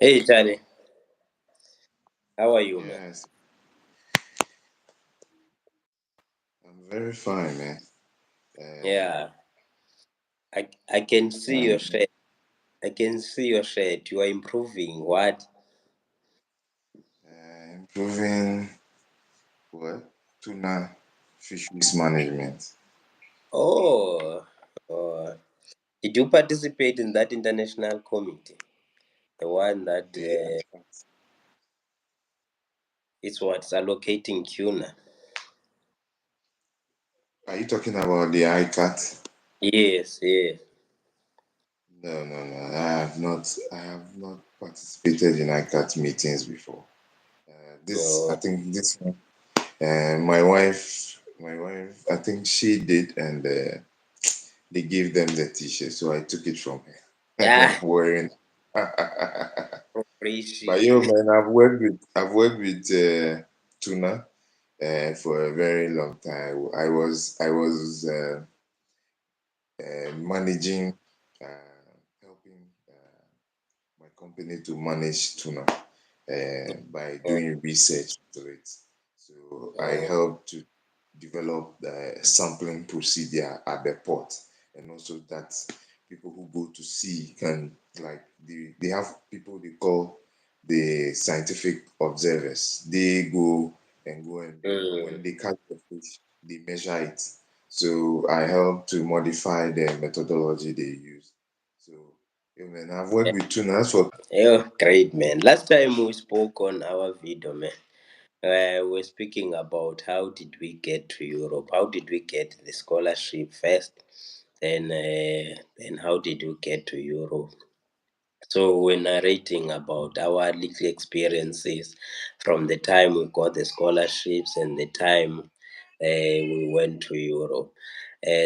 Hey, Charlie, how are you, man? Yes, I'm very fine, man. Yeah, I can see your Fine. shirt. I can see your shirt. You are improving. What? Improving what? Tuna fisheries management. Oh, oh, did you participate in that international committee? The one that The ICAT. is what's allocating tuna. Are you talking about the ICAT? Yes, yes. No, no, no. I have not participated in ICAT meetings before. I Oh, think this one. My wife. I think she did, and they gave them the T-shirt, so I took it from her. yeah, Wearing. But yo, appreciate. man, I've worked with tuna for a very long time. I was managing, helping my company to manage tuna by Oh, doing research to it. So I oh, helped to develop the sampling procedure at the port, and also that people who go to sea can, like, they have people they call the scientific observers. They go and mm, when they catch the fish, they measure it. So I help to modify the methodology they use. So, yeah, man, I've worked with tuna. That's what. yeah, great, man. Last time we spoke on our video, man. We're speaking about how did we get to Europe? How did we get the scholarship first? Then how did we get to Europe? So we're narrating about our little experiences from the time we got the scholarships and the time we went to Europe.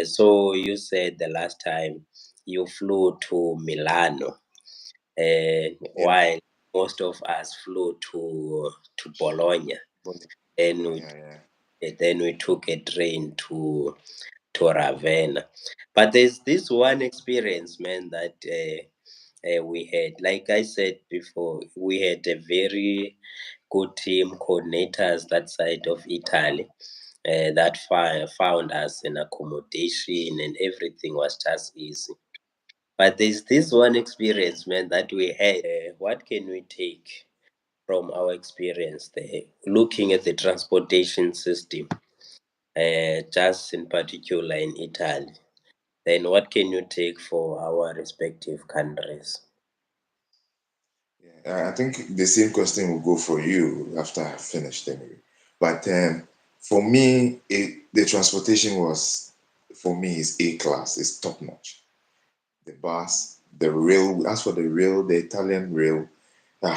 So you said the last time you flew to Milano, Yeah, while most of us flew to Bologna. but Then we Bologna, yeah. then we took a train to Ravenna. But there's this one experience, man, that we had. Like I said before, we had a very good team coordinators that side of Italy. That found us an accommodation and everything was just easy. But there's this one experience, man, that we had. What can we take from our experience there? Looking at the transportation system, just in particular in Italy. Then what can you take for our respective countries? Yeah, I think the same question will go for you after I finished anyway. But for me, the transportation was, for me, is A class. It's top notch. The bus, the rail. As for the rail, the Italian rail,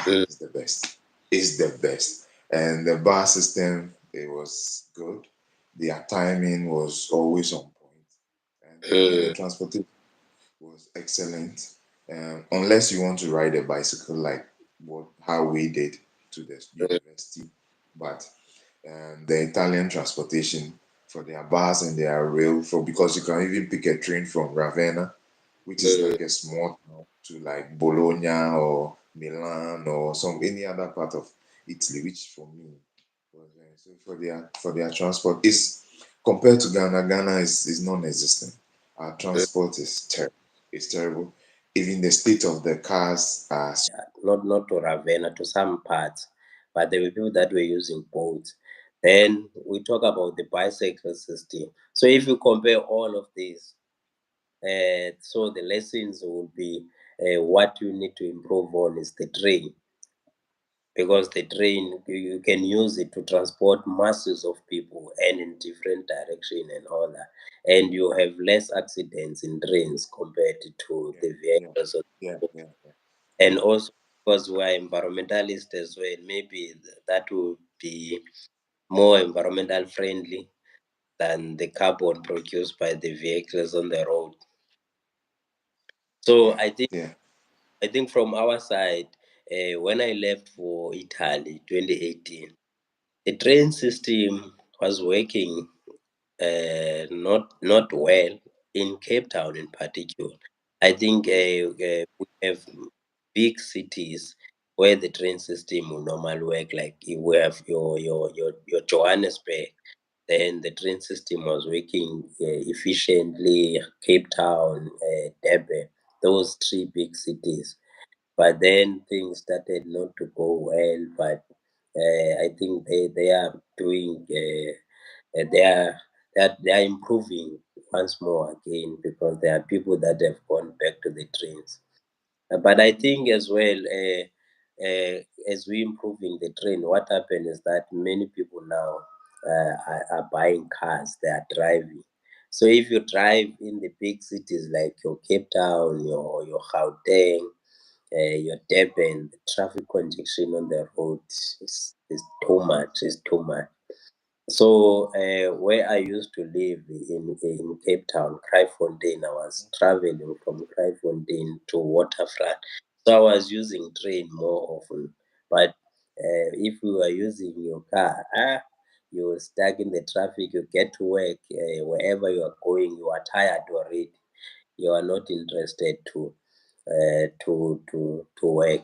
Mm, is the best. Is the best. And the bus system, it was good. Their timing was always on point. And for me, the mm, transportation was excellent. Unless you want to ride a bicycle, like how we did to the mm, university, but the Italian transportation for their bus and their rail, for because you can even pick a train from Ravenna, which is mm, like a small town, to like Bologna or Milan or some any other part of Italy, which for me was so for their transport is, compared to Ghana is non-existent. Our mm. transport is terrible. It's terrible. Even the state of the cars are. Not to Ravenna, to some parts, but there were people that were using boats. Then we talk about the bicycle system. So if you compare all of these, so the lessons will be what you need to improve on is the train, because the train you can use it to transport masses of people and in different direction and all that, and you have less accidents in trains compared to Yeah, the yeah, vehicles on the yeah, road. yeah, yeah. And Yeah. also because we are environmentalists as well, maybe that will be more environmental friendly than the carbon produced by the vehicles on the road. So Yeah, yeah, I think from our side, when I left for Italy 2018, the train system was working not well in Cape Town in particular. I think we have big cities. where the train system will normally work. Like you will have your Johannesburg, then the train system was working efficiently. Cape Town, Durban, those three big cities. But then things started not to go well. But I think they are doing. They are improving once more again because there are people that have gone back to the trains. But I think as well, as we improving the train, what happened is that many people now are buying cars, they are driving. So if you drive in the big cities like your Cape Town, your Gauteng, your Durban, the traffic congestion on the road is too much. Is too much. So where I used to live in Cape Town, Kraaifontein, I was traveling from Kraaifontein to Waterfront. So I was using train more often. But if you are using your car, you're stuck in the traffic. You get to work wherever you are going. You are tired already. You are not interested to work.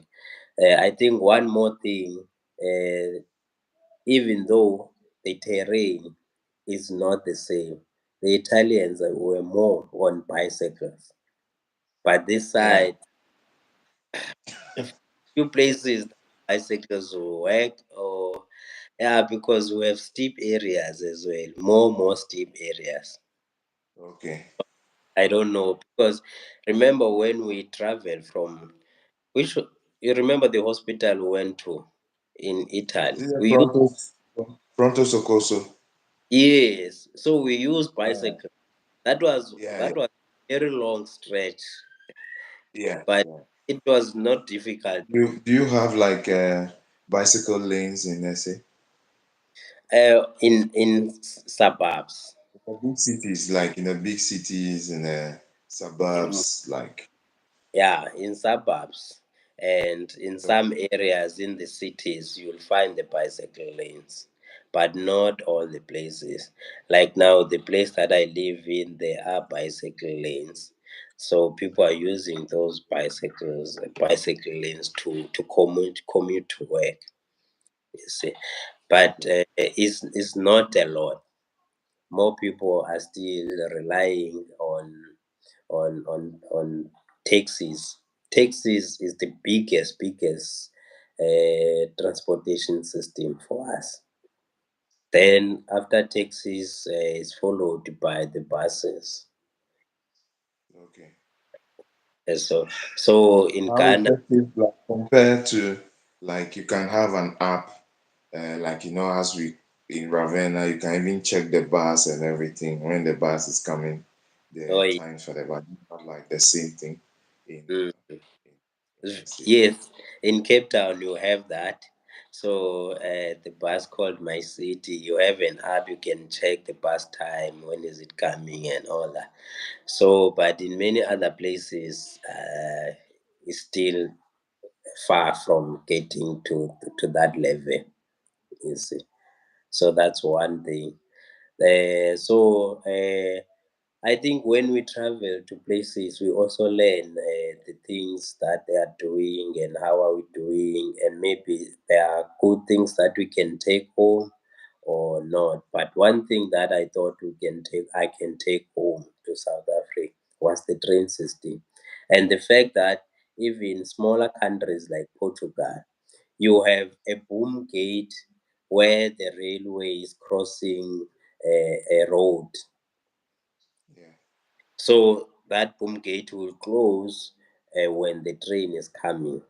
I think one more thing. Even though the terrain is not the same, the Italians were more on bicycles. But this Yeah. side, few places bicycles will work, or yeah, because we have steep areas as well, more steep areas. Okay. I don't know because remember when we traveled from which you remember the hospital we went to in Is Italy. it a We used Pronto Soccorso? yes, so we used Yeah. bicycle. That Yeah. was a very long stretch, Yeah. but Yeah. it was not difficult. Do you have like bicycle lanes in SA? In suburbs, The big cities, like in the big cities and in suburbs, like yeah, in suburbs, and in some okay. areas in the cities, you'll find the bicycle lanes, but not all the places. Like now, the place that I live in, there are bicycle lanes. So people are using those bicycle lanes to commute to work. You see, but Okay. it's not a lot. More people are still relying on taxis. Taxis is the biggest transportation system for us. Then after taxis is followed by the buses. Okay. And so in How Ghana, effective, like compared to like you can have an app, like as we in Ravenna, you can even check the bus and everything when the bus is coming, the oh, times for the bus. Not like the same thing in mm, in SA. yes, in Cape Town you have that. So the bus called My City, you have an app. You can check the bus time, when is it coming, and all that. So, but in many other places, it's still far from getting to that level. You see, so that's one thing. I think when we travel to places, we also learn the things that they are doing and how are we doing, and maybe there are good things that we can take home or not. But one thing that I thought I can take home to South Africa was the train system, and the fact that even smaller countries like Portugal, you have a boom gate where the railway is crossing a road. Yeah. So that boom gate will close when the train is coming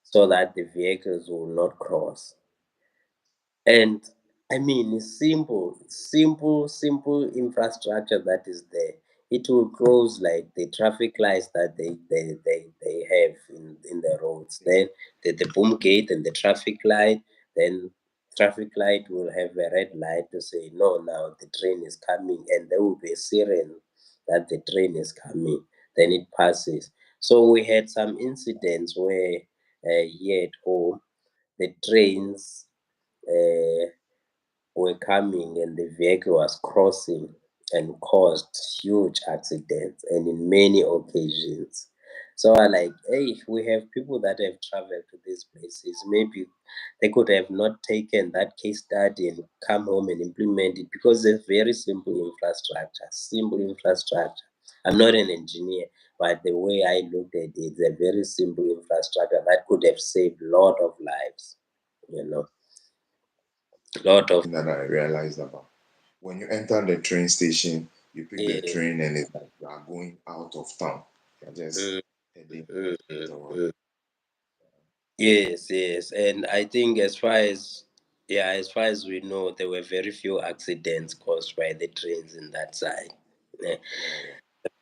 so that the vehicles will not cross. And I mean, it's simple infrastructure that is there. It will close like the traffic lights that they have in the roads. Yeah. Then the boom gate and the traffic light, then traffic light will have a red light to say, no, now the train is coming, and there will be a siren that the train is coming. Then it passes. So we had some incidents where here at home, the trains uh, were coming and the vehicle was crossing and caused huge accidents, and in many occasions. So I like, hey, we have people that have traveled to these places. Maybe they could have not taken that case study and come home and implement it because it's very simple infrastructure. Simple infrastructure. I'm not an engineer, but the way I looked at it, it's a very simple infrastructure that could have saved a lot of lives. You know, lot of That I realized about. When you enter the train station, you pick the yeah. train and it's like you are going out of town. You're just Mm, heading mm, mm, towards. mm. Yes, yes, and I think as far as yeah, as far as we know, there were very few accidents caused by the trains in that side. Eh, Yeah, yeah.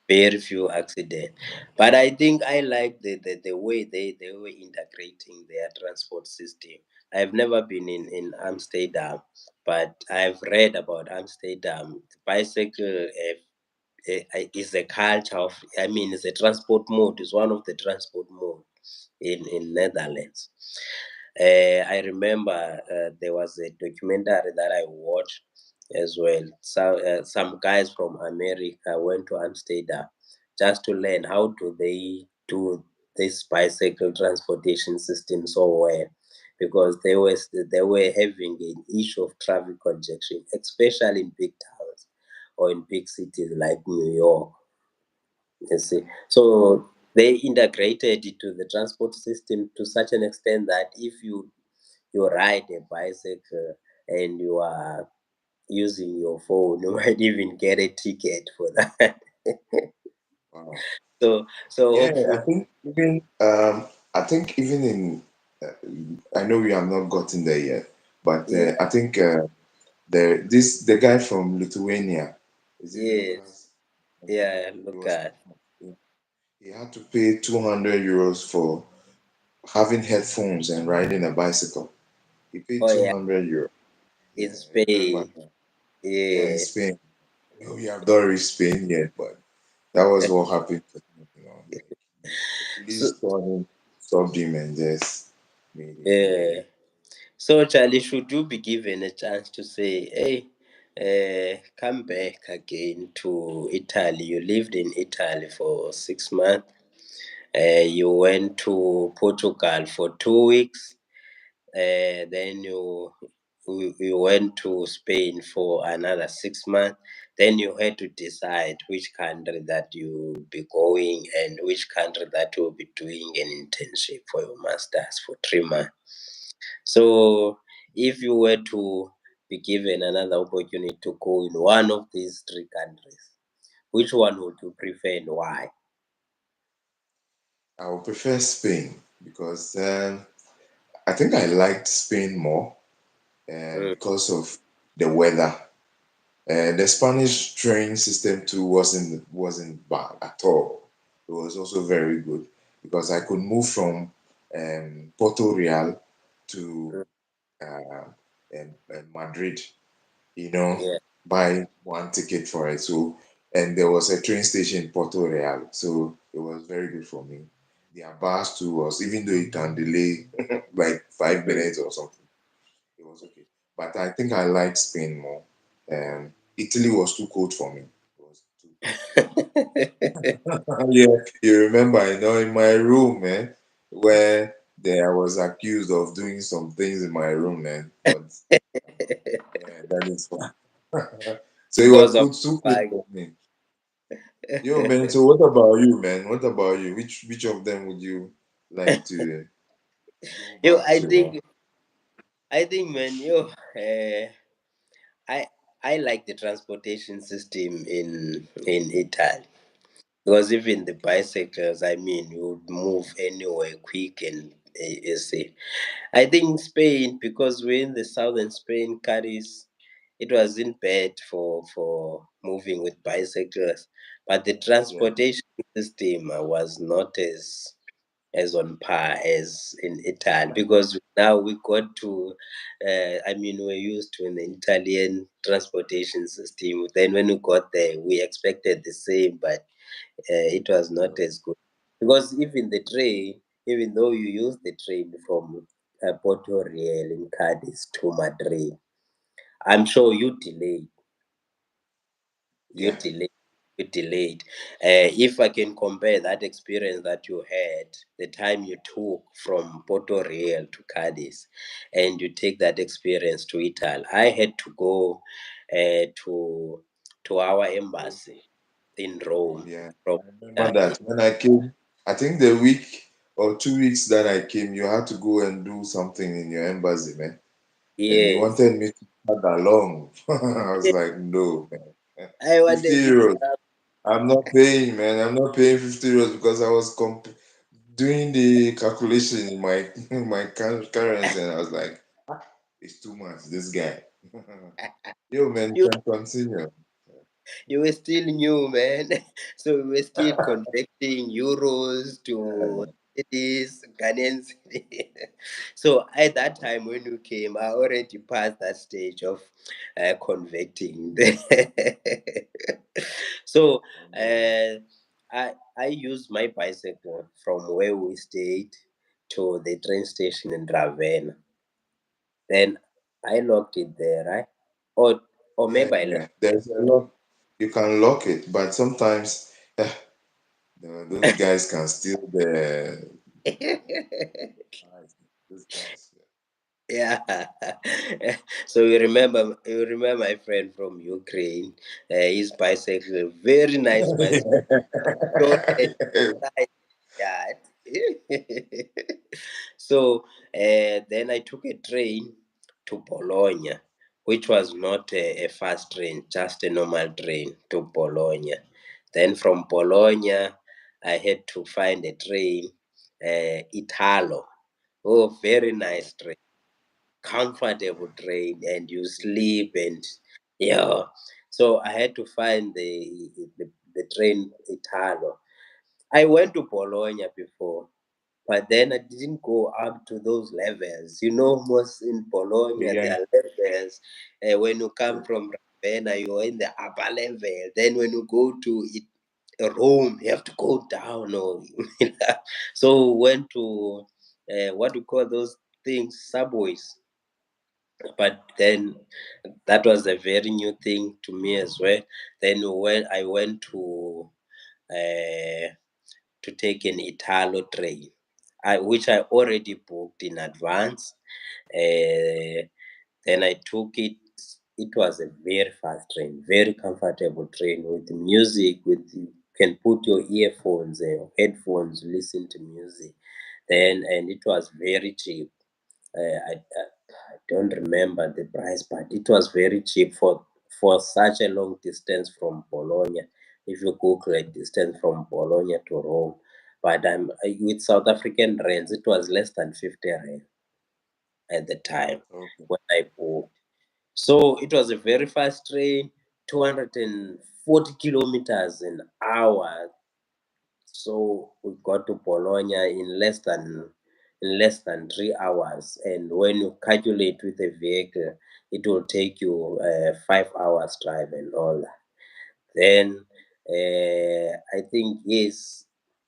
very few accidents, but I think I like the way they were integrating their transport system. I've never been in Amsterdam, but I've read about Amsterdam. The bicycle is a culture of, I mean, it's a transport mode. It's one of the transport mode in Netherlands. I remember there was a documentary that I watched as well. So, some guys from America went to Amsterdam just to learn how do they do this bicycle transportation system so well, because they were having an issue of traffic congestion, especially in big towns or in big cities like New York. You see, so they integrated it to the transport system to such an extent that if you ride a bicycle and you are using your phone, you might even get a ticket for that. Wow. So Yeah, hopefully, I think even in I know we have not gotten there yet, but yeah, I think the guy from Lithuania, is it yes, Lucas? yeah. He Look was at, he had to pay 200 euros for having headphones and riding a bicycle. He paid oh yeah, 200 euros. Yeah, in I remember Spain, that. Yeah, in yeah. Spain. We have not reached Spain yet, but that was what happened to him, like the So police saw him, stopped him, and just made him go. yeah. So, Charlie, should you be given a chance to say, hey, come back again to Italy? You lived in Italy for 6 months. You went to Portugal for 2 weeks. Then you went to Spain for another 6 months. Then you had to decide which country that you will be going and which country that you will be doing an internship for your masters for 3 months. So, if you were to be given another opportunity to go in one of these three countries, which one would you prefer and why? I would prefer Spain because I think I liked Spain more Mm, because of the weather. The Spanish train system too wasn't bad at all. It was also very good because I could move from Porto Real to mm, uh, Madrid, you know, yeah. buy one ticket for it. So, and there was a train station in Porto Real, so it was very good for me. Their bus too was, even though it can delay like five Mm. minutes or something, it was okay. But I think I liked Spain more. Italy was too cold for me. It was too cold. Yeah, you remember, in my room, man, where there I was accused of doing some things in my room, man. But yeah, that is fine. So it was Because of cool, too cool like for me. Yo, man. So what about you, man? What about you? Which of them would you like to go yo, back to? I think, man, I I like the transportation system in Italy. Because even the bicycles, I mean, you would move anywhere quick and easy. I think Spain, because we're in the southern Spain, Cadiz, it wasn't bad for moving with bicycles, but the Yeah, transportation system was not as on par as in Italy, because now we got to, I mean, we're used to an Italian transportation system. Then when we got there, we expected the same, but it was not as good, because even the train, even though you use the train from Porto Real in Cadiz to Madrid, I'm sure you yeah, delay. we delayed. If I can compare that experience that you had, the time you took from Porto Real to Cadiz, and you take that experience to Italy, I had to go to our embassy in Rome. Yeah, From I remember Italy. that when I came. I think the week or 2 weeks that I came, you had to go and do something in your embassy, man. And you Yes, wanted me to tag along. I was like, no, man. I 50 wanted to euros. come. I'm not paying, man. I'm not paying 50 euros because I was doing the calculation in my in my currency, and I was like, it's too much. This guy. Yo, man, you You can continue. you were still new, man. So we were still converting euros to Yeah. cities, Ghanaian cedi. So at that time when you came, I already passed that stage of converting. So I know, man. uh, I used my bicycle from where we stayed to the train station in Ravenna. Then I locked it there, right? Or Yeah, maybe I left. yeah. There's a lot. You can lock it, but sometimes those guys can steal the eyes. Those guys. Yeah. So you remember my friend from Ukraine, his bicycle, very nice bicycle, short and nice. Yeah. So then I took a train to Bologna, which was not a fast train, just a normal train to Bologna. Then from Bologna, I had to find a train, Italo. Oh, very nice train, comfortable train, and you sleep and yeah. So I had to find the train Italo. I went to Bologna before, but then I didn't go up to those levels. You know, most in Bologna Yeah. there are levels. When you come Yeah. from Ravenna, you're in the upper level. Then when you go to Rome, you have to go down. Or so went to what do you call those things, subways. But then that was a very new thing to me as well. Then when I went uh, to take an Italo train, which I already booked in advance. Then I took it. It was a very fast train, very comfortable train with music. With you can put your earphones or headphones, listen to music. Then and it was very cheap. I don't remember the price, but it was very cheap for such a long distance from Bologna. If you Google a distance from Bologna to Rome, but with South African rands, it was less than 50 rand at the time Okay. when I booked. So it was a very fast train, 240 kilometers an hour. So we got to Bologna in less than 3 hours. And when you calculate with a vehicle, it will take you 5 hours drive and all that. Then I think yes,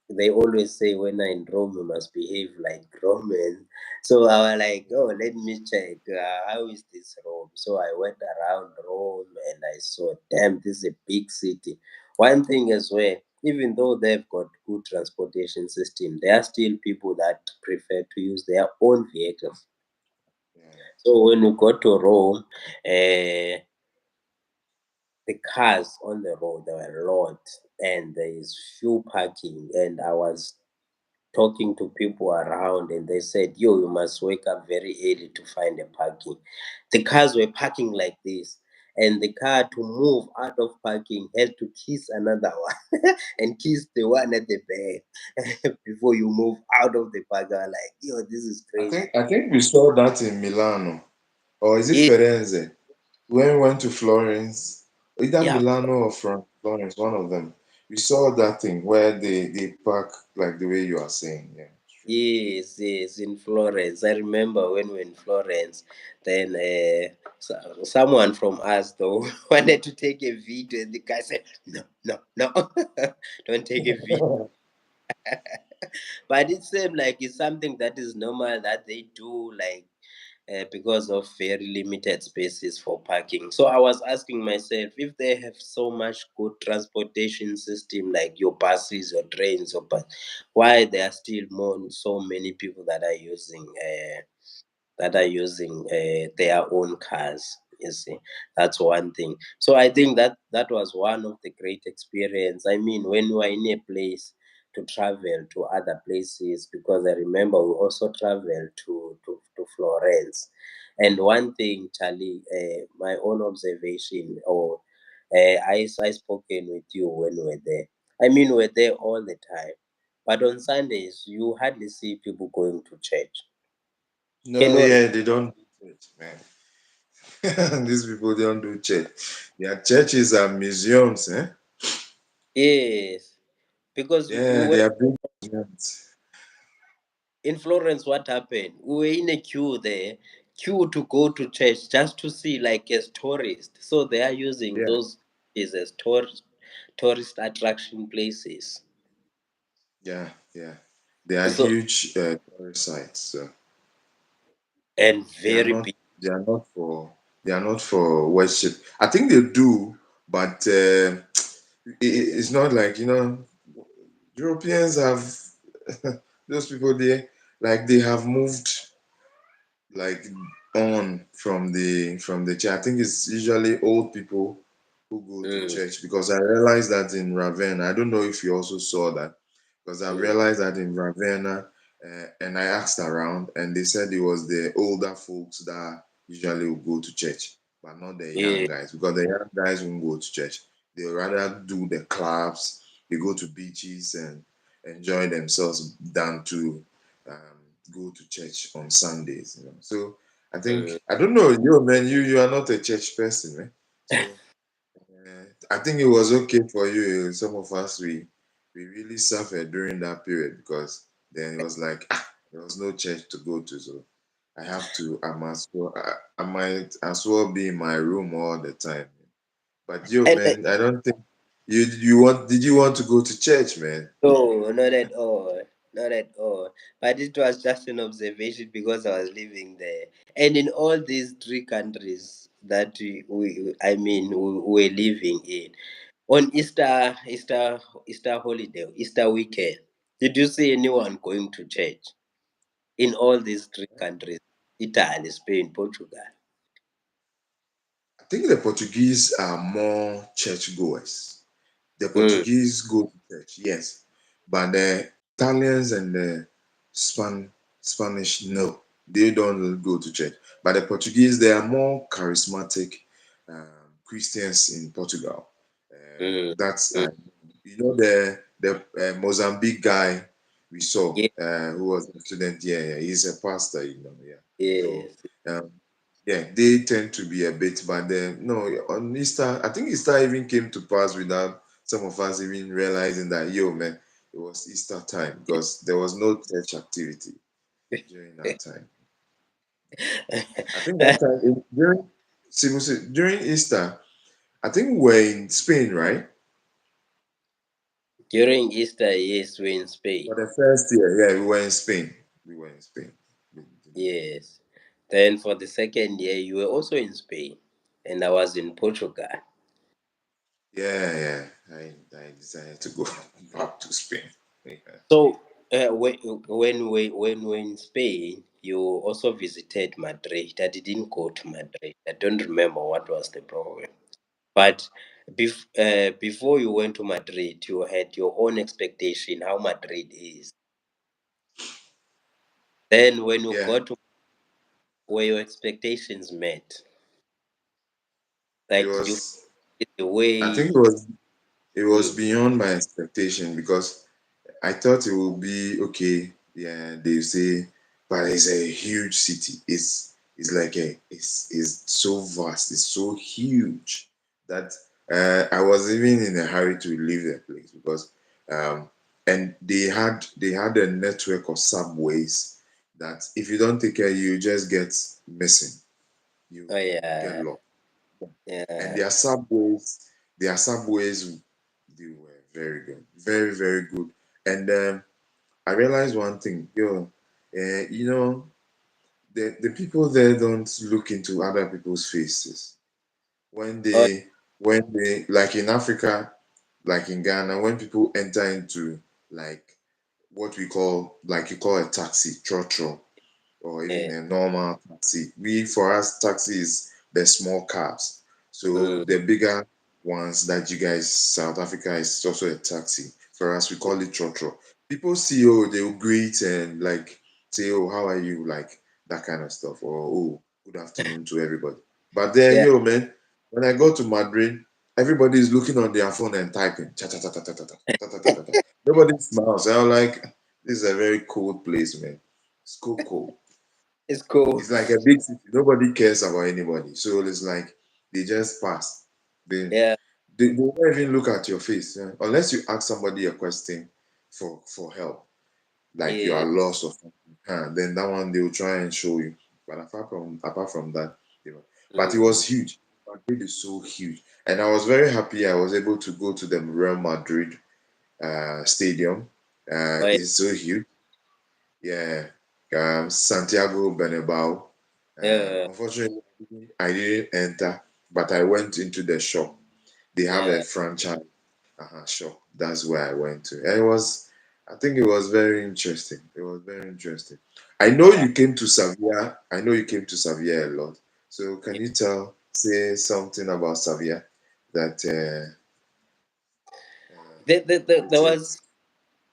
they always say when I'm in Rome, you must behave like Roman. So I was like, oh, let me check. How is this Rome? So I went around Rome and I saw, damn, this is a big city. One thing as well, even though they've got good transportation system, there are still people that prefer to use their own vehicles. Yeah. So when we got to Rome, uh, the cars on the road, there were a lot, and there is few parking. And I was talking to people around, and they said, yo, you must wake up very early to find a parking. The cars were parking like this, and the car to move out of parking had to kiss another one and kiss the one at the back before you move out of the park. I was like, yo, this is crazy. I think we saw that in Milano. Or is it Yeah, Firenze? When we went to Florence, either yeah. Milano or Florence, one of them. We saw that thing where they park like the way you are saying. Yeah, it's true. Yes, yes, in Florence. I remember when we were in Florence, then someone from us though wanted to take a video, and the guy said, "No, no, no, don't take a video." But it seemed like it's something that is normal that they do. Like because of very limited spaces for parking. So I was asking myself, if they have so much good transportation system like your buses or trains or bus, why there are still more so many people that are using their own cars. You see, that's one thing. So I think that that was one of the great experience. I mean, when you are in a place to travel to other places, because I remember we also traveled to Florence. And one thing, Charlie, my own observation, or I spoken with you when we were there. I mean, we're there all the time, but on Sundays you hardly see people going to church. Can No, you? yeah, they don't do church, man. These people don't do church. Their churches are museums, eh? Yes, because Yeah, we they were are big museums. in Florence. What happened? We were in a queue there, queue to go to church just to see, like, as tourists. So they are using Yeah, those is as tourist attraction places. yeah. They are So huge tourist sites. So and they are very not. big. They are not for. They are not for worship. I think they do, but it's not like Europeans have those people there. Like they have moved like on from the church. I think it's usually old people who go to Mm, church because I realized that in Ravenna. I don't know if you also saw that because I mm, realized that in Ravenna, and I asked around, and they said it was the older folks that usually will go to church, but not the young yeah, guys because the young guys won't go to church. They rather do the clubs. They go to beaches and enjoy themselves than to um, go to church on Sundays. So I mm. think I don't know you, man. You are not a church person, man. So I think it was okay for you. Some of us we really suffered during that period because then it was like there was no church to go to, so I have to. I might as well be in my room all the time. But you, And man, I don't think you want. Did you want to go to church, man? no, not at all. Not at all. But it was just an observation because I was living there. And in all these three countries that I mean, we were living in, on Easter holiday, Easter weekend, did you see anyone going to church in all these three countries? Italy, Spain, Portugal. I think the Portuguese are more churchgoers. The Mm, Portuguese go to church, yes, but the Italians and the Spanish, no, they don't go to church. But the Portuguese, they are more charismatic Christians in Portugal. mm, That's mm. the Mozambique guy we saw Yeah, who was a student. Yeah, he's a pastor. Yeah. So yes. um, yeah, they tend to be a bit, but then no, on Easter, I think Easter even came to pass without some of us even realizing that, yo, man, it was Easter time because there was no church activity during that time. I think that time during Easter, I think we were in Spain, right? During Easter, yes, we're in Spain. For the first year, yeah, we were in Spain. We were in Spain. Yes. Then for the second year, you were also in Spain, and I was in Portugal. Yeah. I decided to go back to Spain. Yeah. So when we in Spain, you also visited Madrid. I didn't go to Madrid. I don't remember what was the problem. But before you went to Madrid, you had your own expectation how Madrid is. Then when you Yeah. got to where your expectations met, It like you was feel the I think way. it was Mm, beyond my expectation because I thought it would be okay. Yeah, they say, but it's a huge city. It's like it's so vast. It's so huge that I was even in a hurry to leave the place because um, and they had a network of subways that if you don't take care, you just get missing. oh You get yeah, lost. And yeah. their subways, they were very good, very good. And I realized one thing, yo, you know, the people there don't look into other people's faces. When Oh, they like in Africa, like in Ghana, when people enter into like what we call, like you call a taxi, trotro, or even yeah. a normal taxi. We, for us, taxi is the small cars. So Mm, the bigger ones that you guys, South Africa is also a taxi. For us, we call it trotro. People see, oh, they'll greet and like say, oh, how are you? Like that kind of stuff. Or, oh, good afternoon to everybody. But then, yeah, yo, man, when I go to Madrid, everybody is looking on their phone and typing. Cha, cha, cha, cha, cha, cha, cha, cha, cha, cha, cha, cha. Nobody smiles. I'm like, this is a very cold place, man. It's cool, cool. it's cool. It's like a big city. Nobody cares about anybody. So it's like they just pass. They Yeah, they don't even look at your face, unless you ask somebody a question for help, like you are yeah, lost or something. Then that one they will try and show you. But apart from that, but it mm, was huge. Madrid is so huge, and I was very happy. I was able to go to the Real Madrid stadium. oh, yeah, It's so huge. Yeah, Santiago Bernabeu. yeah, Unfortunately, I didn't enter, but I went into the shop. They have a yeah, franchise shop. That's where I went to. And it was, I think it was very interesting. It was very interesting. I know wow. you came to Sevilla. I know you came to Sevilla a lot. So can Yeah. you say something about Sevilla that There it was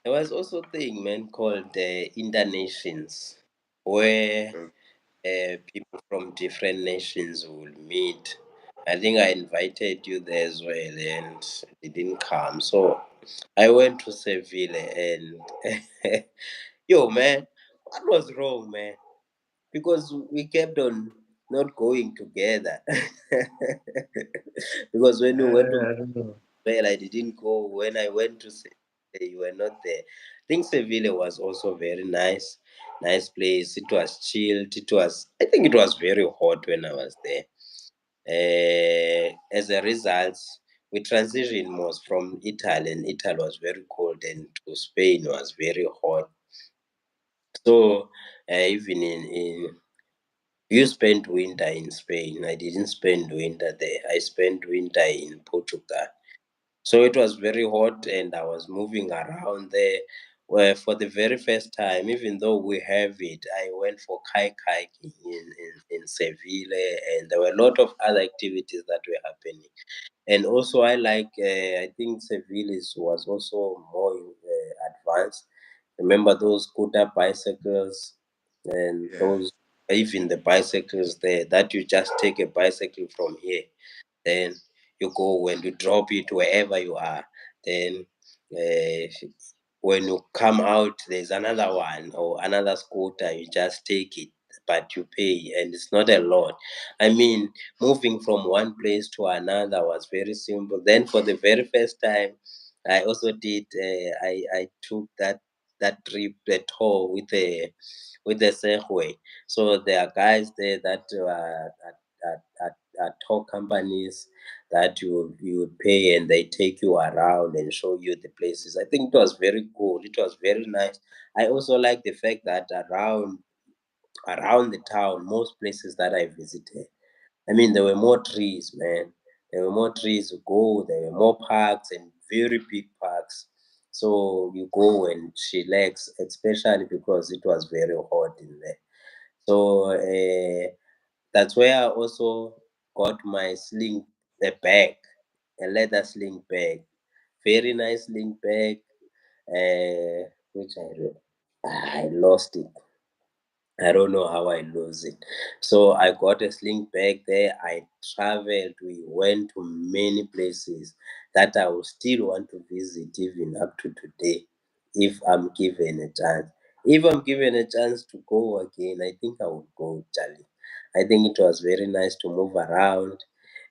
is? also a thing, man, called Internations, where Okay. people from different nations will meet. I think I invited you there as well, and you didn't come. So I went to Seville, and yo, man, what was wrong, man? Because we kept on not going together. Because when you went to I don't know. well, I didn't go. When I went to Seville, you were not there. I think Seville was also very nice, nice place. It was chilled. I think it was very hot when I was there. As a result, we transitioned most from Italy, and Italy was very cold, and to Spain was very hot. So, even in you spent winter in Spain. I didn't spend winter there. I spent winter in Portugal. So it was very hot, and I was moving around there. Where for the very first time, even though we have it, I went for kayaking in Seville, and there were a lot of other activities that were happening. And also, I think Seville was also more advanced. Remember those scooter bicycles and Yeah. those, even the bicycles there, that you just take a bicycle from here, then you go when you drop it wherever you are. Then uh, when you come out, there's another one or another scooter. You just take it, but you pay, and it's not a lot. I mean, moving from one place to another was very simple. Then for the very first time, I also did. I took that trip, the tour with the Segway. So there are guys there that are tour companies that you would pay, and they take you around and show you the places. I think it was very cool. It was very nice. I also like the fact that around the town, most places that I visited, I mean, there were more trees, man. There were more trees to go. There were more parks and very big parks. So you go and chillax, especially because it was very hot in there. So that's where I also got my bag, a leather sling bag, very nice sling bag, which I lost it. I don't know how I lose it. So I got a sling bag there. I traveled. We went to many places that I will still want to visit even up to today if I'm given a chance. If I'm given a chance to go again, I think I would go, Charlie. I think it was very nice to move around,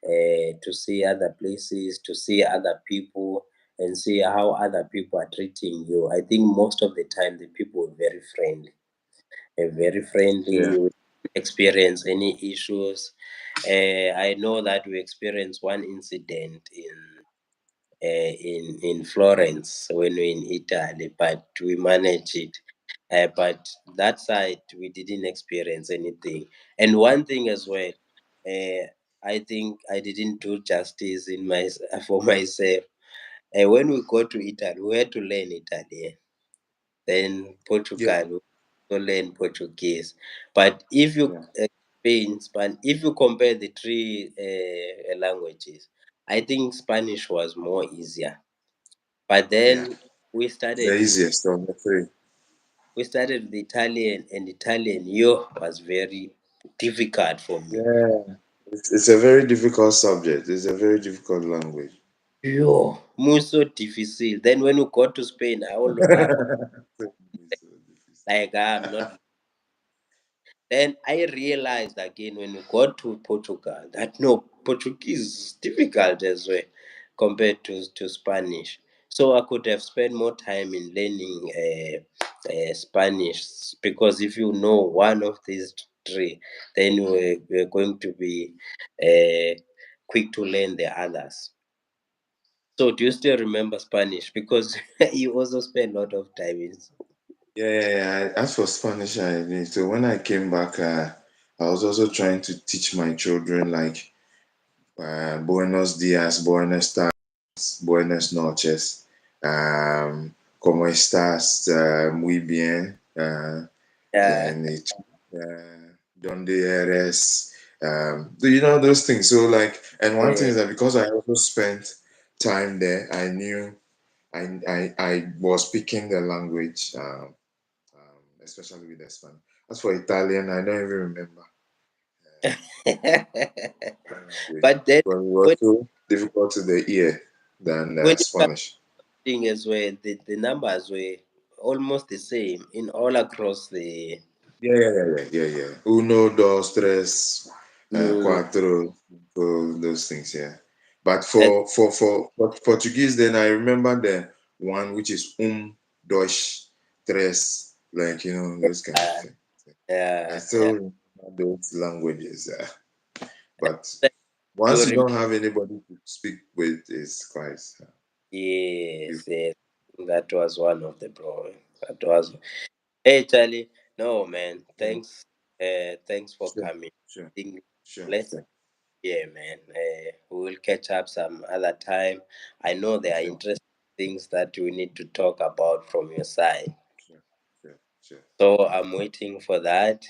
to see other places, to see other people, and see how other people are treating you. I think most of the time the people were very friendly, very friendly. Yeah. We experience any issues. I know that we experienced one incident in Florence when we were in Italy, but we managed it. But that side we didn't experience anything. And one thing as well, uh, I think I didn't do justice in my for myself. When we go to Italy, we had to learn Italian, then Yeah, Portugal, we also learn Portuguese. But if you yeah, if you compare the three languages, I think Spanish was more easier. But yeah. then we It's the started easiest of the three. we started with Italian, and Italian, yo, was very difficult for me. Yeah, it's a very difficult subject. It's a very difficult language. Yo, mucho difícil. Then when we got to Spain, I It's so difficult. like I'm not. Then I realized again when we got to Portugal that no, Portuguese is difficult as well compared to Spanish. So I could have spent more time in learning Spanish, because if you know one of these three, then we're going to be quick to learn the others. So do you still remember Spanish? Because you also spend a lot of time in. Yeah, yeah, yeah. As for Spanish, I did. So when I came back, I was also trying to teach my children like Buenos dias, buenas tardes, buenas noches, ¿cómo estás? Muy bien. Yeah. Then it, ¿dónde eres? Do you know those things? So like, and one thing Eh, is that because I also spent time there, I knew I was speaking the language, especially with the Spanish. As for Italian, I don't even remember the language, but then but it was when so difficult to the ear than when you start Spanish. seeing as well, the numbers were almost the same in all across the. Yeah, yeah, yeah, yeah, yeah, yeah. Uno, dos, tres, Mm, cuatro, so those things, yeah. But and, for Portuguese, then I remember the one which is dos, tres, like those kind of things. I yeah, still yeah. remember those languages, but Like, you once you remember? don't have anybody to speak with, it's quite Yes, difficult. yes. That was one of the problems. That was. Hey, Charlie. No, man. Yeah, Thanks. Thanks for sure, coming. sure, Think sure, let's. sure, Yeah, man. We will catch up some other time. I know there are sure, interesting things that we need to talk about from your side. sure, sure, sure. So I'm waiting for that.